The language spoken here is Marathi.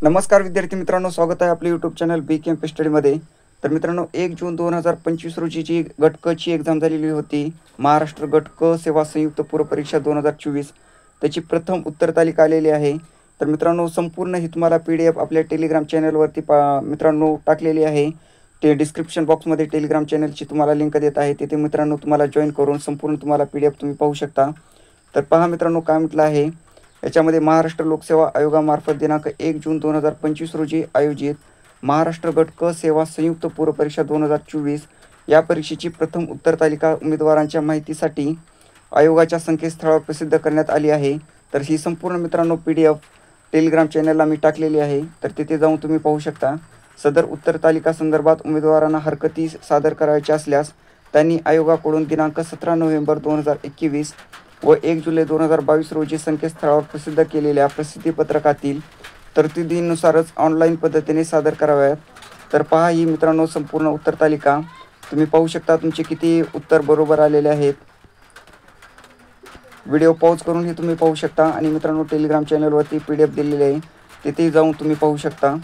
नमस्कार विद्यार्थी मित्रांनो, स्वागत आहे आपल्या यूट्यूब चॅनल बी के एम पी स्टडीमध्ये. तर मित्रांनो, 1 जून 2025 रोजी जी गट क ची एक्झाम झालेली होती, महाराष्ट्र गट क सेवा संयुक्त पूर्व परीक्षा 2024, त्याची प्रथम उत्तर तालिका आलेली आहे. तर मित्रांनो, संपूर्ण ही तुम्हाला PDF आपल्या टेलिग्राम चॅनलवरती मित्रांनो टाकलेली आहे. ते डिस्क्रिप्शन बॉक्समध्ये टेलिग्राम चॅनलची तुम्हाला लिंक देत आहे. तिथे मित्रांनो तुम्हाला जॉईन करून संपूर्ण तुम्हाला PDF तुम्ही पाहू शकता. तर पहा मित्रांनो, काय म्हटलं आहे याच्यामध्ये. महाराष्ट्र लोकसेवा आयोगामार्फत दिनांक 1 जून 2025 रोजी आयोजित महाराष्ट्र गट क सेवा संयुक्त पूर्व परीक्षा 2024 या परीक्षेची प्रथम उत्तर तालिका उमेदवारांच्या माहितीसाठी आयोगाच्या संकेतस्थळावर प्रसिद्ध करण्यात आली आहे. तर ही संपूर्ण मित्रांनो PDF टेलिग्राम चॅनलला मी टाकलेली आहे. तर तिथे जाऊन तुम्ही पाहू शकता. सदर उत्तर तालिका संदर्भात उमेदवारांना हरकती सादर करायच्या असल्यास त्यांनी आयोगाकडून दिनांक 17 नोव्हेंबर 2021 व 1 जुलै 2022 रोजी संकेतस्थळावर प्रसिद्ध केलेल्या प्रसिद्धीपत्रकातील तरतुदीनुसारच ऑनलाईन पद्धतीने सादर कराव्यात. तर पहा ही मित्रांनो संपूर्ण उत्तर तालिका तुम्ही पाहू शकता. तुमचे किती उत्तर बरोबर आलेले आहेत. व्हिडिओ पॉज करून हे तुम्ही पाहू शकता. आणि मित्रांनो टेलिग्राम चॅनलवरती PDF दिलेली आहे, तिथे जाऊन तुम्ही पाहू शकता.